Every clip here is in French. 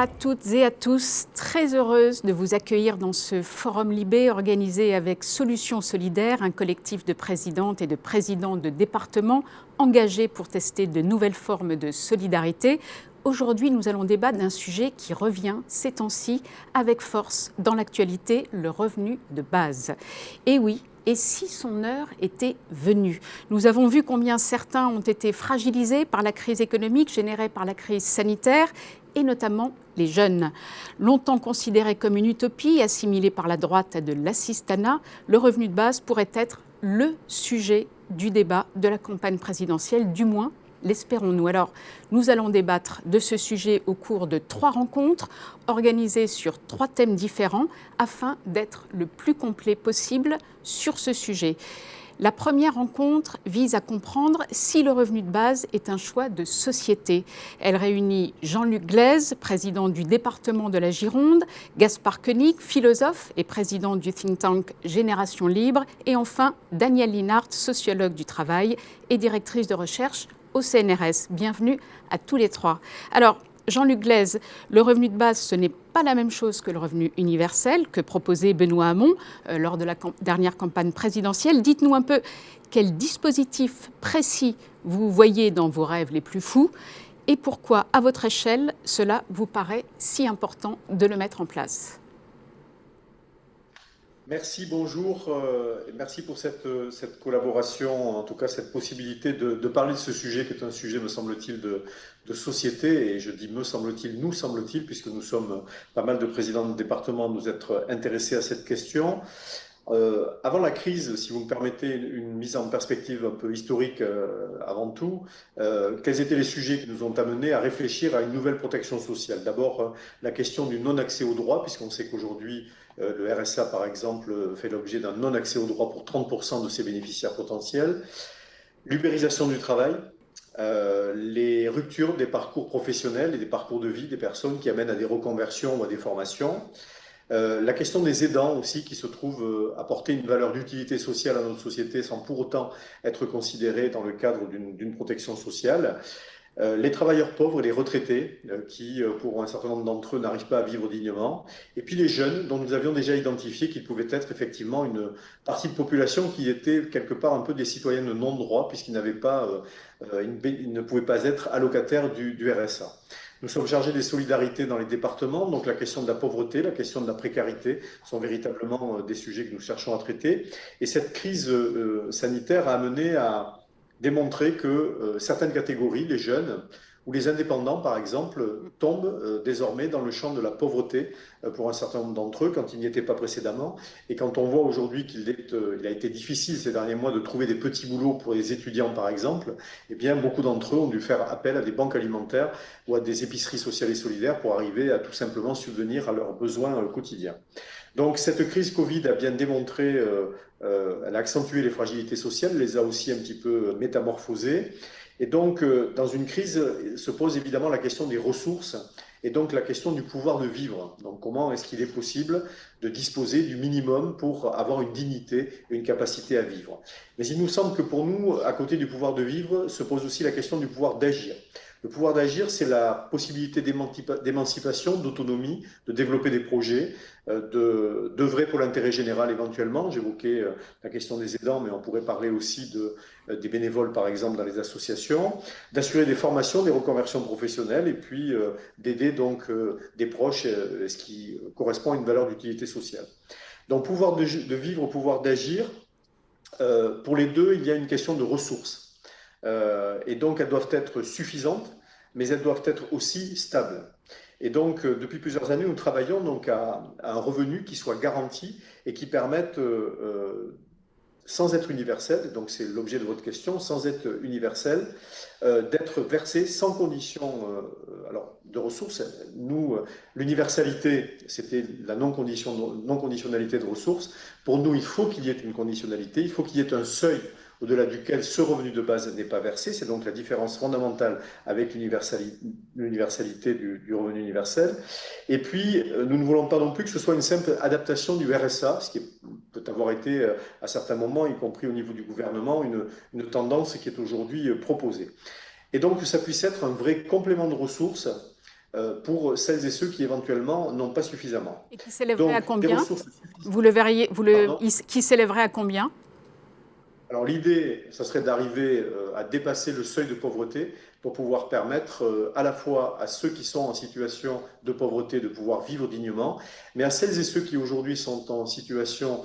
à toutes et à tous, très heureuse de vous accueillir dans ce Forum Libé organisé avec Solutions Solidaires, un collectif de présidentes et de présidents de départements engagés pour tester de nouvelles formes de solidarité. Aujourd'hui, nous allons débattre d'un sujet qui revient ces temps-ci avec force dans l'actualité, le revenu de base. Et oui, et si son heure était venue? Nous avons vu combien certains ont été fragilisés par la crise économique générée par la crise sanitaire, et notamment les jeunes. Longtemps considéré comme une utopie, assimilé par la droite à de l'assistanat, le revenu de base pourrait être le sujet du débat de la campagne présidentielle, du moins l'espérons-nous. Alors, nous allons débattre de ce sujet au cours de 3 rencontres organisées sur 3 thèmes différents afin d'être le plus complet possible sur ce sujet. La première rencontre vise à comprendre si le revenu de base est un choix de société. Elle réunit Jean-Luc Glaise, président du département de la Gironde, Gaspard Koenig, philosophe et président du think tank Génération Libre, et enfin Danielle Linhart, sociologue du travail et directrice de recherche au CNRS. Bienvenue à tous les 3. Alors, Jean-Luc Glaise, le revenu de base, ce n'est pas la même chose que le revenu universel que proposait Benoît Hamon lors de la dernière campagne présidentielle. Dites-nous un peu quel dispositif précis vous voyez dans vos rêves les plus fous et pourquoi, à votre échelle, cela vous paraît si important de le mettre en place. Merci, bonjour. Merci pour cette collaboration, en tout cas cette possibilité de parler de ce sujet qui est un sujet, me semble-t-il, de société. Et je dis me semble-t-il, nous semble-t-il, puisque nous sommes pas mal de présidents de département nous être intéressés à cette question. Avant la crise, si vous me permettez une mise en perspective un peu historique avant tout, quels étaient les sujets qui nous ont amenés à réfléchir à une nouvelle protection sociale? D'abord, la question du non-accès aux droits, puisqu'on sait qu'aujourd'hui, le RSA, par exemple, fait l'objet d'un non-accès aux droits pour 30% de ses bénéficiaires potentiels. L'ubérisation du travail, les ruptures des parcours professionnels et des parcours de vie des personnes qui amènent à des reconversions ou à des formations. La question des aidants aussi, qui se trouvent apporter une valeur d'utilité sociale à notre société sans pour autant être considérés dans le cadre d'une protection sociale. Les travailleurs pauvres et les retraités qui, pour un certain nombre d'entre eux, n'arrivent pas à vivre dignement. Et puis les jeunes, dont nous avions déjà identifié qu'ils pouvaient être effectivement une partie de population qui était quelque part un peu des citoyens de non-droit, puisqu'ils n'avaient pas, ils ne pouvaient pas être allocataires du RSA. Nous sommes chargés des solidarités dans les départements, donc la question de la pauvreté, la question de la précarité sont véritablement des sujets que nous cherchons à traiter. Et cette crise sanitaire a amené à démontrer que certaines catégories, les jeunes ou les indépendants par exemple, tombent désormais dans le champ de la pauvreté pour un certain nombre d'entre eux quand ils n'y étaient pas précédemment. Et quand on voit aujourd'hui qu'il a été difficile ces derniers mois de trouver des petits boulots pour les étudiants par exemple, eh bien beaucoup d'entre eux ont dû faire appel à des banques alimentaires ou à des épiceries sociales et solidaires pour arriver à tout simplement subvenir à leurs besoins quotidiens. Donc cette crise Covid a bien démontré, elle a accentué les fragilités sociales, les a aussi un petit peu métamorphosées. Et donc dans une crise se pose évidemment la question des ressources et donc la question du pouvoir de vivre. Donc comment est-ce qu'il est possible de disposer du minimum pour avoir une dignité et une capacité à vivre? Mais il nous semble que pour nous, à côté du pouvoir de vivre, se pose aussi la question du pouvoir d'agir. Le pouvoir d'agir, c'est la possibilité d'émancipation, d'autonomie, de développer des projets, d'œuvrer pour l'intérêt général éventuellement. J'évoquais la question des aidants, mais on pourrait parler aussi des bénévoles, par exemple, dans les associations, d'assurer des formations, des reconversions professionnelles, et puis d'aider donc des proches, ce qui correspond à une valeur d'utilité sociale. Donc, pouvoir de vivre, pouvoir d'agir, pour les deux, il y a une question de ressources. Et donc elles doivent être suffisantes, mais elles doivent être aussi stables. Et donc depuis plusieurs années, nous travaillons donc à un revenu qui soit garanti et qui permette, sans être universel, donc c'est l'objet de votre question, sans être universel, d'être versé sans condition alors, de ressources. Nous, l'universalité, c'était la non-conditionnalité de ressources. Pour nous, il faut qu'il y ait une conditionnalité, il faut qu'il y ait un seuil au-delà duquel ce revenu de base n'est pas versé. C'est donc la différence fondamentale avec l'universalité du revenu universel. Et puis, nous ne voulons pas non plus que ce soit une simple adaptation du RSA, ce qui peut avoir été à certains moments, y compris au niveau du gouvernement, une tendance qui est aujourd'hui proposée. Et donc que ça puisse être un vrai complément de ressources pour celles et ceux qui éventuellement n'ont pas suffisamment. Et qui s'élèverait à Donc, des combien? ressources Vous le verriez, pardon. qui s'élèverait à combien? Alors l'idée, ça serait d'arriver à dépasser le seuil de pauvreté pour pouvoir permettre à la fois à ceux qui sont en situation de pauvreté de pouvoir vivre dignement, mais à celles et ceux qui aujourd'hui sont en situation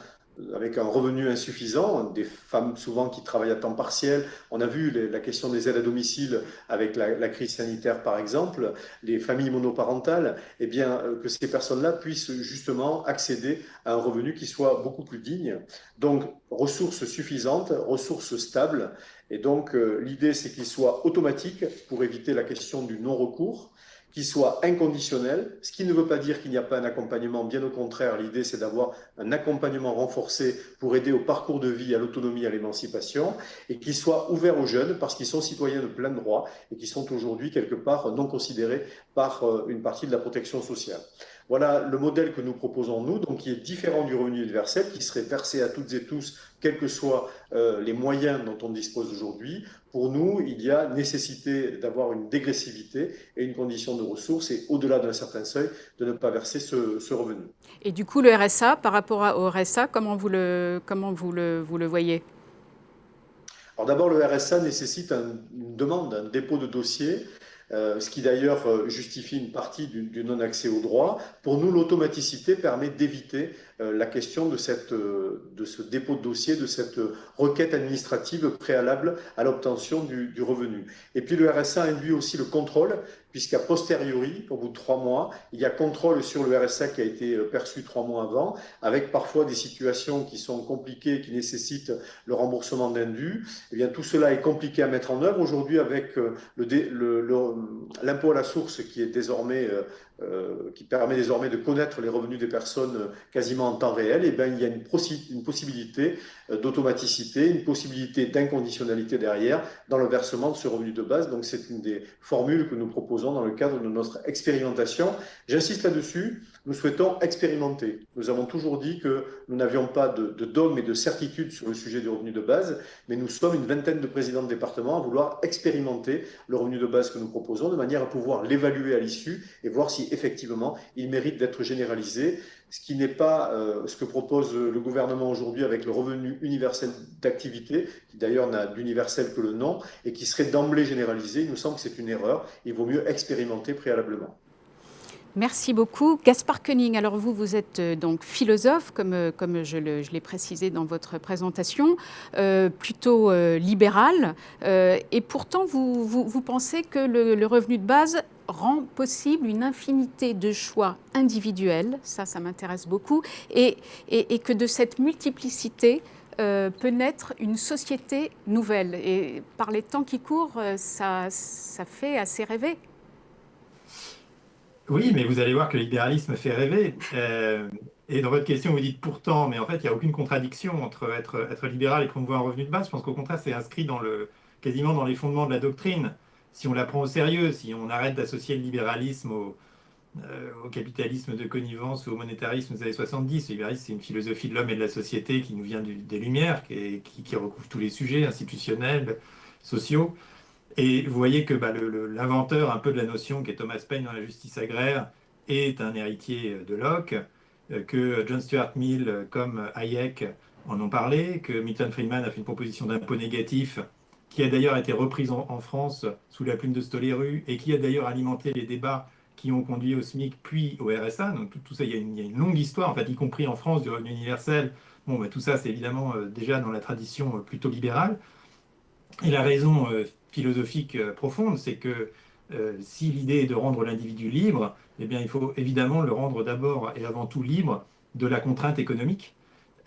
avec un revenu insuffisant, des femmes souvent qui travaillent à temps partiel. On a vu la question des aides à domicile avec la crise sanitaire par exemple, les familles monoparentales, eh bien que ces personnes-là puissent justement accéder à un revenu qui soit beaucoup plus digne. Donc ressources suffisantes, ressources stables, et donc l'idée c'est qu'il soit automatique pour éviter la question du non-recours, qu'il soit inconditionnel, ce qui ne veut pas dire qu'il n'y a pas un accompagnement, bien au contraire, l'idée c'est d'avoir un accompagnement renforcé pour aider au parcours de vie, à l'autonomie, à l'émancipation, et qu'il soit ouvert aux jeunes parce qu'ils sont citoyens de plein droit et qui sont aujourd'hui quelque part non considérés par une partie de la protection sociale. Voilà le modèle que nous proposons, nous, donc qui est différent du revenu universel, qui serait versé à toutes et tous, quels que soient les moyens dont on dispose aujourd'hui. Pour nous, il y a nécessité d'avoir une dégressivité et une condition de ressources, et au-delà d'un certain seuil, de ne pas verser ce revenu. Et du coup, le RSA, par rapport au RSA, comment vous le voyez? Alors d'abord, le RSA nécessite une demande, un dépôt de dossier, ce qui d'ailleurs justifie une partie du non-accès au droit. Pour nous, l'automaticité permet d'éviter la question de ce dépôt de dossier, de cette requête administrative préalable à l'obtention du revenu. Et puis le RSA induit aussi le contrôle, puisqu'à posteriori, au bout de 3 mois, il y a contrôle sur le RSA qui a été perçu 3 mois avant, avec parfois des situations qui sont compliquées, qui nécessitent le remboursement d'indus. Eh bien, tout cela est compliqué à mettre en œuvre aujourd'hui avec l'impôt à la source qui est désormais qui permet désormais de connaître les revenus des personnes quasiment en temps réel. Et bien, il y a une possibilité d'automaticité, une possibilité d'inconditionnalité derrière dans le versement de ce revenu de base. Donc c'est une des formules que nous proposons dans le cadre de notre expérimentation. J'insiste là-dessus, nous souhaitons expérimenter. Nous avons toujours dit que nous n'avions pas de dogme et de certitude sur le sujet du revenu de base, mais nous sommes une vingtaine de présidents de département à vouloir expérimenter le revenu de base que nous proposons de manière à pouvoir l'évaluer à l'issue et voir si effectivement il mérite d'être généralisé, ce qui n'est pas ce que propose le gouvernement aujourd'hui avec le revenu universel d'activité, qui d'ailleurs n'a d'universel que le nom, et qui serait d'emblée généralisé. Il nous semble que c'est une erreur. Il vaut mieux expérimenter préalablement. Merci beaucoup. Gaspard Koenig, alors vous êtes donc philosophe, comme je l'ai précisé dans votre présentation, plutôt libéral, et pourtant vous pensez que le revenu de base rend possible une infinité de choix individuels, ça m'intéresse beaucoup, et que de cette multiplicité peut naître une société nouvelle. Et par les temps qui courent, ça fait assez rêver. Oui, mais vous allez voir que le libéralisme fait rêver. Et dans votre question, vous dites pourtant, mais en fait, il n'y a aucune contradiction entre être libéral et promouvoir un revenu de base. Je pense qu'au contraire, c'est inscrit quasiment dans les fondements de la doctrine. Si on la prend au sérieux, si on arrête d'associer le libéralisme au capitalisme de connivence ou au monétarisme des années 70, le libéralisme, c'est une philosophie de l'homme et de la société qui nous vient des Lumières, qui recouvre tous les sujets institutionnels, sociaux. Et vous voyez que l'inventeur un peu de la notion, qui est Thomas Paine dans la justice agraire, est un héritier de Locke, que John Stuart Mill comme Hayek en ont parlé, que Milton Friedman a fait une proposition d'impôt négatif, qui a d'ailleurs été reprise en France sous la plume de Stoléru, et qui a d'ailleurs alimenté les débats qui ont conduit au SMIC puis au RSA. Donc tout ça, il y a une longue histoire, en fait, y compris en France, du revenu universel. Bon, tout ça, c'est évidemment déjà dans la tradition plutôt libérale. Et la raison philosophique profonde, c'est que si l'idée est de rendre l'individu libre, eh bien, il faut évidemment le rendre d'abord et avant tout libre de la contrainte économique,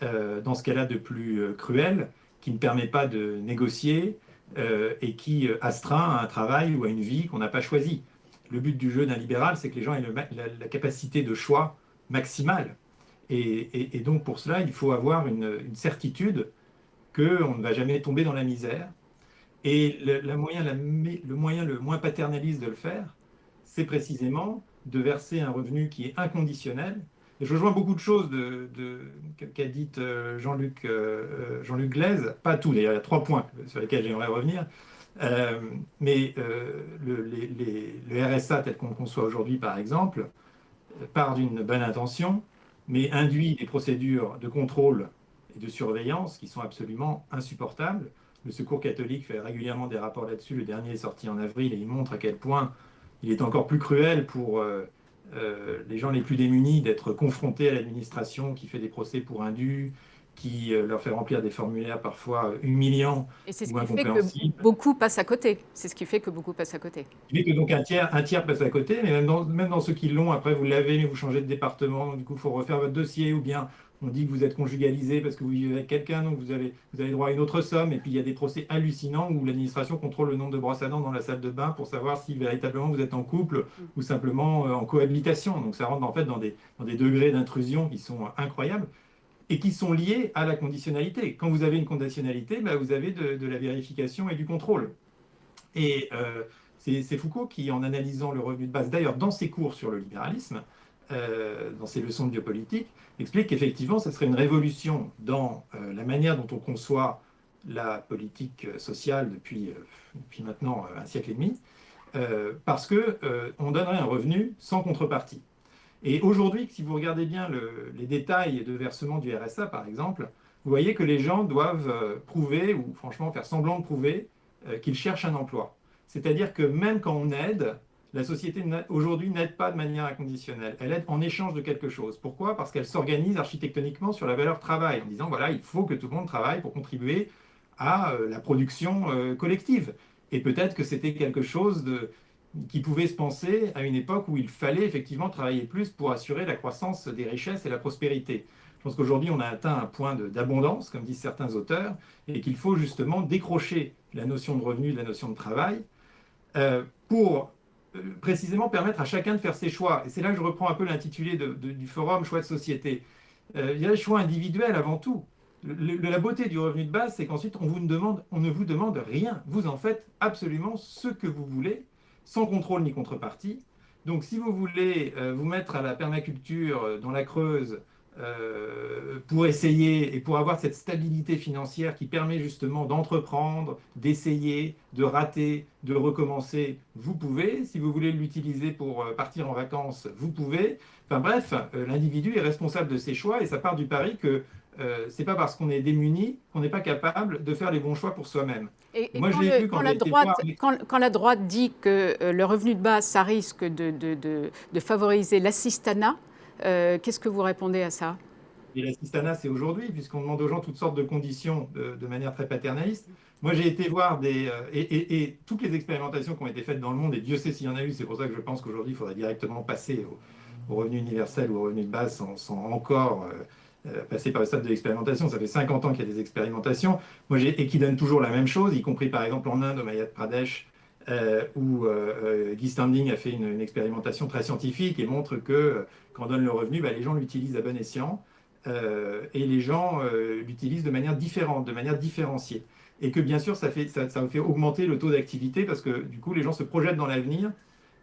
dans ce cas-là de plus cruel, qui ne permet pas de négocier et qui astreint à un travail ou à une vie qu'on n'a pas choisie. Le but du jeu d'un libéral, c'est que les gens aient la capacité de choix maximale. Et donc pour cela, il faut avoir une certitude qu'on ne va jamais tomber dans la misère. Et le moyen le moins paternaliste de le faire, c'est précisément de verser un revenu qui est inconditionnel. Et je rejoins beaucoup de choses qu'a dit Jean-Luc Glaize, pas tout d'ailleurs, il y a 3 points sur lesquels j'aimerais revenir. Le RSA tel qu'on le conçoit aujourd'hui, par exemple, part d'une bonne intention, mais induit des procédures de contrôle et de surveillance qui sont absolument insupportables. Le Secours catholique fait régulièrement des rapports là-dessus. Le dernier est sorti en avril et il montre à quel point il est encore plus cruel pour les gens les plus démunis d'être confrontés à l'administration qui fait des procès pour indus, qui leur fait remplir des formulaires parfois humiliants Et c'est ce ou qui fait que incompréhensibles. beaucoup passent à côté. C'est ce qui fait que beaucoup passent à côté. Il fait que donc un tiers passe à côté, mais même dans ceux qui l'ont, après vous l'avez, mais vous changez de département, donc du coup il faut refaire votre dossier, ou bien on dit que vous êtes conjugalisé parce que vous vivez avec quelqu'un, donc vous avez droit à une autre somme, et puis il y a des procès hallucinants où l'administration contrôle le nombre de brosses à dents dans la salle de bain pour savoir si véritablement vous êtes en couple ou simplement en cohabitation. Donc ça rentre en fait dans des degrés d'intrusion qui sont incroyables et qui sont liés à la conditionnalité. Quand vous avez une conditionnalité, bah, vous avez de la vérification et du contrôle. Et c'est Foucault qui, en analysant le revenu de base, d'ailleurs dans ses cours sur le libéralisme, dans ses leçons de biopolitique, explique qu'effectivement, ça serait une révolution dans la manière dont on conçoit la politique sociale depuis maintenant un siècle et demi, parce qu'on donnerait un revenu sans contrepartie. Et aujourd'hui, si vous regardez bien les détails de versement du RSA, par exemple, vous voyez que les gens doivent prouver, ou franchement faire semblant de prouver, qu'ils cherchent un emploi. C'est-à-dire que même quand on aide, la société aujourd'hui n'aide pas de manière inconditionnelle. Elle aide en échange de quelque chose. Pourquoi? Parce qu'elle s'organise architectoniquement sur la valeur travail, en disant, voilà, il faut que tout le monde travaille pour contribuer à la production collective. Et peut-être que c'était quelque chose qui pouvait se penser à une époque où il fallait effectivement travailler plus pour assurer la croissance des richesses et la prospérité. Je pense qu'aujourd'hui, on a atteint un point d'abondance, comme disent certains auteurs, et qu'il faut justement décrocher la notion de revenu de la notion de travail pour précisément permettre à chacun de faire ses choix. Et c'est là que je reprends un peu l'intitulé du forum Choix de société. Il y a le choix individuel avant tout. La beauté du revenu de base, c'est qu'ensuite, on ne vous demande rien. Vous en faites absolument ce que vous voulez, sans contrôle ni contrepartie. Donc, si vous voulez vous mettre à la permaculture dans la Creuse pour essayer et pour avoir cette stabilité financière qui permet justement d'entreprendre, d'essayer, de rater, de recommencer, vous pouvez. Si vous voulez l'utiliser pour partir en vacances, vous pouvez. Enfin bref, l'individu est responsable de ses choix et ça part du pari que c'est pas parce qu'on est démuni qu'on n'est pas capable de faire les bons choix pour soi-même. Et Moi, je l'ai vu quand j'ai été voir... quand la droite dit que le revenu de base, ça risque de favoriser l'assistanat, qu'est-ce que vous répondez à ça? Et l'assistanat, c'est aujourd'hui, puisqu'on demande aux gens toutes sortes de conditions de manière très paternaliste. Moi, j'ai été voir et toutes les expérimentations qui ont été faites dans le monde, et Dieu sait s'il y en a eu, c'est pour ça que je pense qu'aujourd'hui, il faudrait directement passer au revenu universel ou au revenu de base sans encore passer par le stade de l'expérimentation. Ça fait 50 ans qu'il y a des expérimentations, et qui donnent toujours la même chose, y compris par exemple en Inde, au Madhya Pradesh, où Guy Standing a fait une expérimentation très scientifique et montre que quand on donne le revenu, bah, les gens l'utilisent à bon escient. Et les gens l'utilisent de manière différente, de manière différenciée. Et que bien sûr, ça fait augmenter le taux d'activité parce que du coup, les gens se projettent dans l'avenir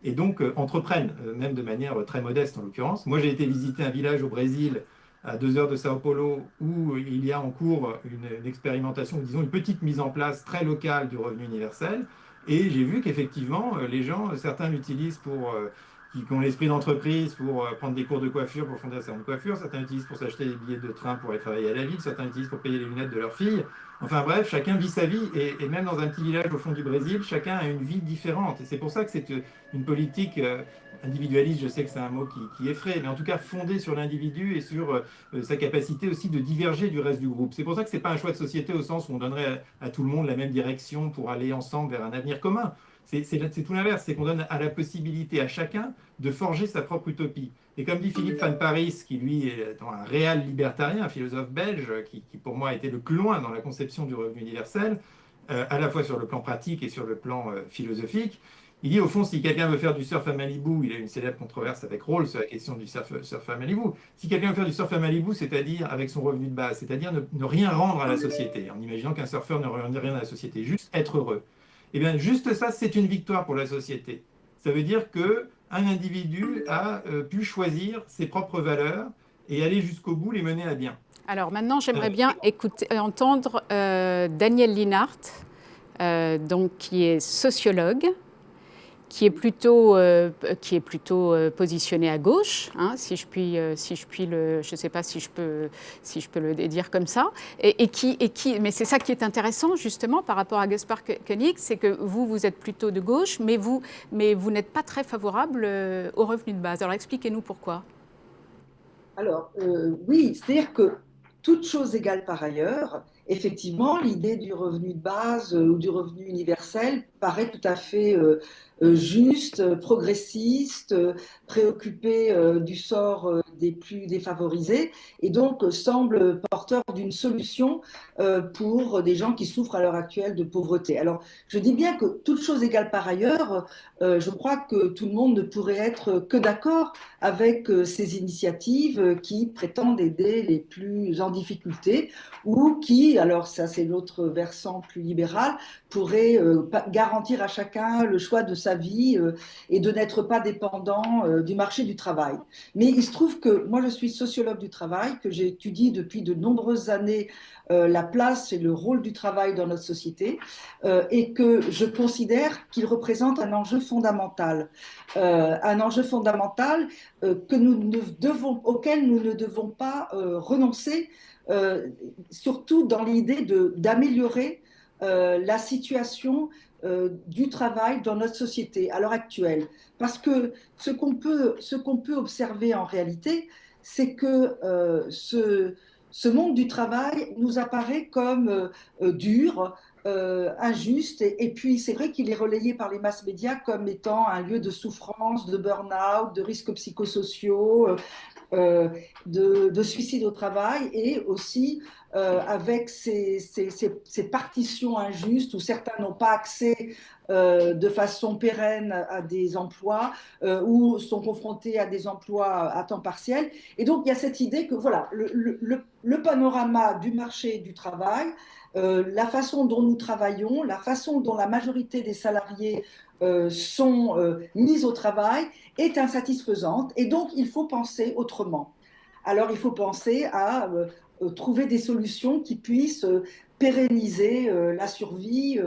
et donc entreprennent, même de manière très modeste en l'occurrence. Moi, j'ai été visiter un village au Brésil, à 2 heures de Sao Paulo, où il y a en cours une expérimentation, disons une petite mise en place très locale du revenu universel. Et j'ai vu qu'effectivement, les gens, certains l'utilisent qui ont l'esprit d'entreprise pour prendre des cours de coiffure, pour fonder un salon de coiffure. Certains l'utilisent pour s'acheter des billets de train pour aller travailler à la ville. Certains l'utilisent pour payer les lunettes de leur fille. Enfin bref, chacun vit sa vie. Et même dans un petit village au fond du Brésil, chacun a une vie différente. Et c'est pour ça que c'est une politique individualiste, je sais que c'est un mot qui effraie, mais en tout cas fondée sur l'individu et sur sa capacité aussi de diverger du reste du groupe. C'est pour ça que ce n'est pas un choix de société au sens où on donnerait à tout le monde la même direction pour aller ensemble vers un avenir commun. C'est tout l'inverse, c'est qu'on donne à la possibilité à chacun de forger sa propre utopie. Et comme dit Philippe Van Parijs, qui lui est un réel libertarien, un philosophe belge, qui pour moi a été le plus loin dans la conception du revenu universel, à la fois sur le plan pratique et sur le plan philosophique, il dit au fond, si quelqu'un veut faire du surf à Malibu, il a une célèbre controverse avec Rawls sur la question du surf à Malibu. Si quelqu'un veut faire du surf à Malibu, c'est-à-dire avec son revenu de base, c'est-à-dire ne rien rendre à la société, en imaginant qu'un surfeur ne rend rien à la société, juste être heureux. Eh bien, juste ça, c'est une victoire pour la société. Ça veut dire qu'un individu a pu choisir ses propres valeurs et aller jusqu'au bout, les mener à bien. Alors maintenant, j'aimerais bien entendre Daniel Linhart. donc qui est sociologue, qui est plutôt positionné à gauche, hein, si je puis je ne sais pas si je peux le dire comme ça, mais c'est ça qui est intéressant justement par rapport à Gaspard Koenig, c'est que vous êtes plutôt de gauche, mais vous n'êtes pas très favorable au revenu de base. Alors expliquez-nous pourquoi. Alors, oui, c'est-à-dire que toute chose égale par ailleurs, effectivement, l'idée du revenu de base ou du revenu universel paraît tout à fait juste, progressiste, préoccupée du sort des plus défavorisés et donc semble porteur d'une solution pour des gens qui souffrent à l'heure actuelle de pauvreté. Alors, je dis bien que toute chose égale par ailleurs, je crois que tout le monde ne pourrait être que d'accord avec ces initiatives qui prétendent aider les plus en difficulté ou qui, alors ça c'est l'autre versant plus libéral, pourraient garantir à chacun le choix de sa vie et de n'être pas dépendant du marché du travail. Mais il se trouve que moi je suis sociologue du travail, que j'étudie depuis de nombreuses années la place et le rôle du travail dans notre société et que je considère qu'il représente un enjeu fondamental. Un enjeu fondamental auquel nous ne devons pas renoncer, surtout dans l'idée d'améliorer la situation du travail dans notre société à l'heure actuelle. Parce que ce qu'on peut observer en réalité, c'est que ce monde du travail nous apparaît comme dur, injuste, et puis c'est vrai qu'il est relayé par les mass médias comme étant un lieu de souffrance, de burn-out, de risques psychosociaux, de suicide au travail, et aussi avec ces partitions injustes où certains n'ont pas accès de façon pérenne à des emplois ou sont confrontés à des emplois à temps partiel. Et donc il y a cette idée que voilà, le panorama du marché du travail, la façon dont nous travaillons, la façon dont la majorité des salariés sont mis au travail est insatisfaisante, et donc il faut penser autrement. Alors il faut penser à trouver des solutions qui puissent pérenniser la survie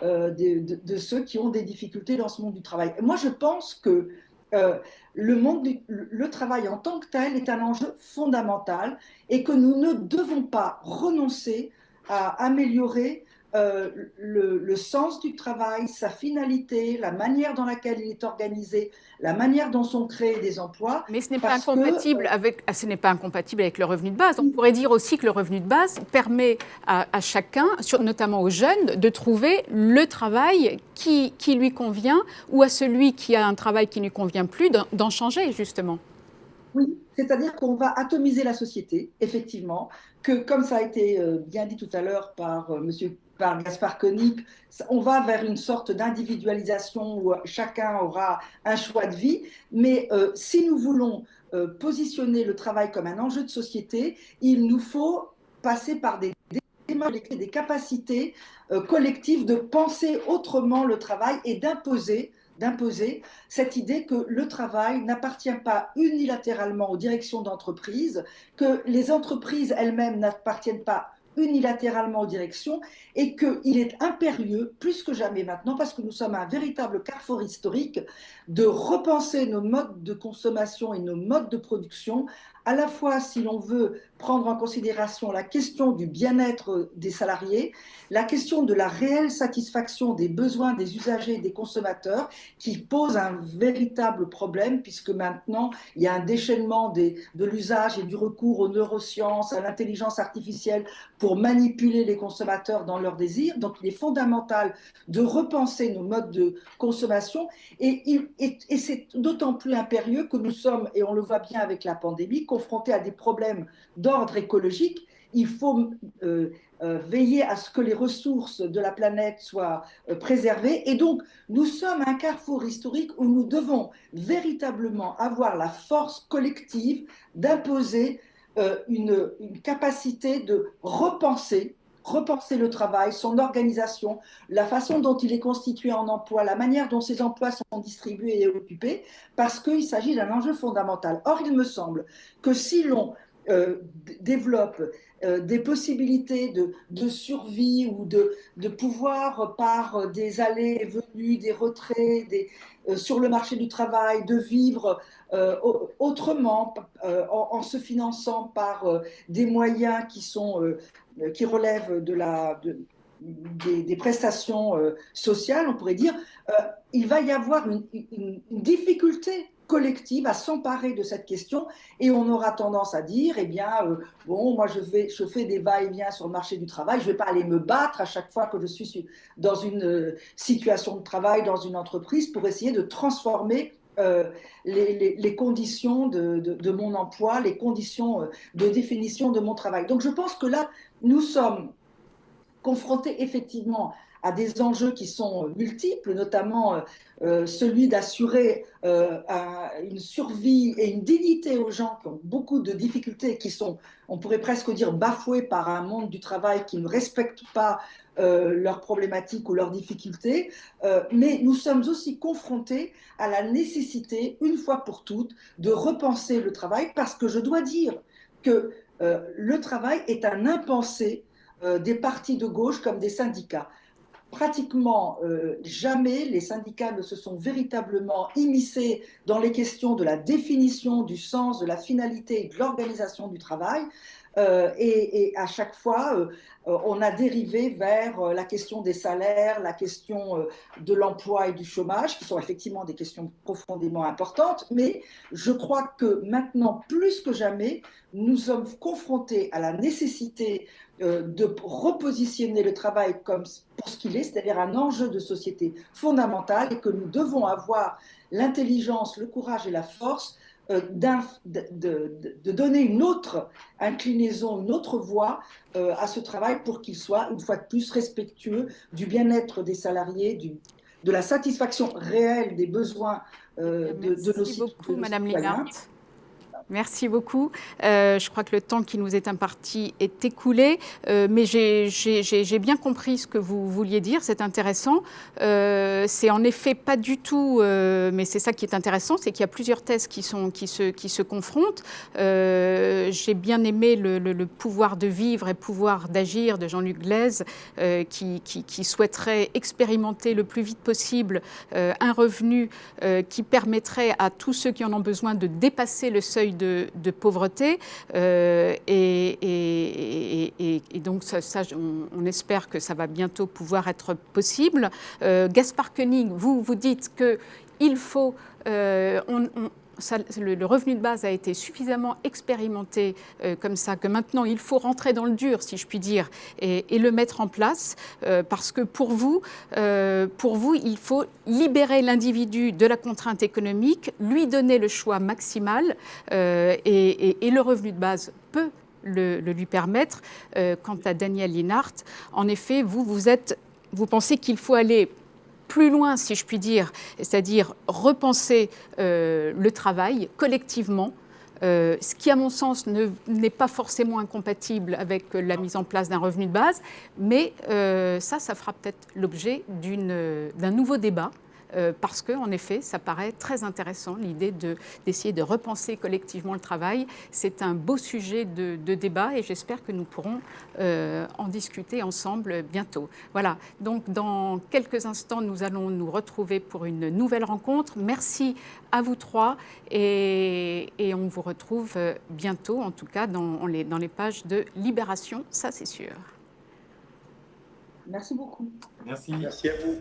de ceux qui ont des difficultés dans ce monde du travail. Et moi je pense que le travail en tant que tel est un enjeu fondamental et que nous ne devons pas renoncer à améliorer le sens du travail, sa finalité, la manière dans laquelle il est organisé, la manière dont sont créés des emplois. Mais ce n'est pas incompatible avec le revenu de base. On pourrait dire aussi que le revenu de base permet à chacun, notamment aux jeunes, de trouver le travail qui lui convient, ou à celui qui a un travail qui ne lui convient plus, d'en changer justement. Oui, c'est-à-dire qu'on va atomiser la société, effectivement, que comme ça a été bien dit tout à l'heure par Gaspard Koenig, on va vers une sorte d'individualisation où chacun aura un choix de vie. Mais si nous voulons positionner le travail comme un enjeu de société, il nous faut passer par des capacités collectives de penser autrement le travail et d'imposer cette idée que le travail n'appartient pas unilatéralement aux directions d'entreprise, que les entreprises elles-mêmes n'appartiennent pas unilatéralement aux directions, et qu'il est impérieux, plus que jamais maintenant, parce que nous sommes à un véritable carrefour historique, de repenser nos modes de consommation et nos modes de production, à la fois si l'on veut prendre en considération la question du bien-être des salariés, la question de la réelle satisfaction des besoins des usagers et des consommateurs, qui pose un véritable problème, puisque maintenant il y a un déchaînement de l'usage et du recours aux neurosciences, à l'intelligence artificielle pour manipuler les consommateurs dans leurs désirs. Donc il est fondamental de repenser nos modes de consommation, et c'est d'autant plus impérieux que nous sommes, et on le voit bien avec la pandémie, confrontés à des problèmes d'ordre écologique. Il faut veiller à ce que les ressources de la planète soient préservées. Et donc, nous sommes à un carrefour historique où nous devons véritablement avoir la force collective d'imposer une capacité de repenser le travail, son organisation, la façon dont il est constitué en emploi, la manière dont ces emplois sont distribués et occupés, parce qu'il s'agit d'un enjeu fondamental. Or, il me semble que si l'on développe des possibilités de survie ou de pouvoir, par des allées et venues, des retraits, sur le marché du travail, de vivre autrement, en se finançant par des moyens qui relèvent des prestations sociales, on pourrait dire, il va y avoir une difficulté collective à s'emparer de cette question, et on aura tendance à dire, eh bien, bon, moi je fais des va-et-vient sur le marché du travail, je ne vais pas aller me battre à chaque fois que je suis dans une situation de travail, dans une entreprise, pour essayer de transformer les conditions de mon emploi, les conditions de définition de mon travail. Donc je pense que là, nous sommes confrontés effectivement à des enjeux qui sont multiples, notamment celui d'assurer une survie et une dignité aux gens qui ont beaucoup de difficultés, qui sont, on pourrait presque dire, bafoués par un monde du travail qui ne respecte pas leurs problématiques ou leurs difficultés. Mais nous sommes aussi confrontés à la nécessité, une fois pour toutes, de repenser le travail, parce que je dois dire que le travail est un impensé des partis de gauche comme des syndicats. Pratiquement jamais les syndicats ne se sont véritablement immiscés dans les questions de la définition, du sens, de la finalité et de l'organisation du travail. Et à chaque fois, on a dérivé vers la question des salaires, la question de l'emploi et du chômage, qui sont effectivement des questions profondément importantes. Mais je crois que maintenant, plus que jamais, nous sommes confrontés à la nécessité de repositionner le travail comme pour ce qu'il est, c'est-à-dire un enjeu de société fondamental, et que nous devons avoir l'intelligence, le courage et la force de donner une autre inclinaison, une autre voie à ce travail, pour qu'il soit, une fois de plus, respectueux du bien-être des salariés, de la satisfaction réelle des besoins de nos Merci beaucoup, Madame citoyens. Linhart. Merci beaucoup. Je crois que le temps qui nous est imparti est écoulé, mais j'ai bien compris ce que vous vouliez dire, c'est intéressant. C'est en effet pas du tout, mais c'est ça qui est intéressant, c'est qu'il y a plusieurs thèses qui se confrontent. J'ai bien aimé le pouvoir de vivre et pouvoir d'agir de Jean-Luc Gleyze, qui souhaiterait expérimenter le plus vite possible un revenu qui permettrait à tous ceux qui en ont besoin de dépasser le seuil de pauvreté, et donc ça, on espère que ça va bientôt pouvoir être possible. Gaspard Koenig, vous dites qu'il faut, le revenu de base a été suffisamment expérimenté comme ça, que maintenant il faut rentrer dans le dur, si je puis dire, et le mettre en place, parce que pour vous, il faut libérer l'individu de la contrainte économique, lui donner le choix maximal, et le revenu de base peut le lui permettre. Quant à Danielle Linhart, en effet, vous pensez qu'il faut aller plus loin, si je puis dire, c'est-à-dire repenser le travail collectivement, ce qui, à mon sens, n'est pas forcément incompatible avec la mise en place d'un revenu de base, mais ça fera peut-être l'objet d'un nouveau débat. Parce qu'en effet, ça paraît très intéressant, l'idée d'essayer de repenser collectivement le travail. C'est un beau sujet de débat, et j'espère que nous pourrons en discuter ensemble bientôt. Voilà, donc dans quelques instants, nous allons nous retrouver pour une nouvelle rencontre. Merci à vous trois, et on vous retrouve bientôt, en tout cas dans les pages de Libération, ça c'est sûr. Merci beaucoup. Merci. Merci à vous.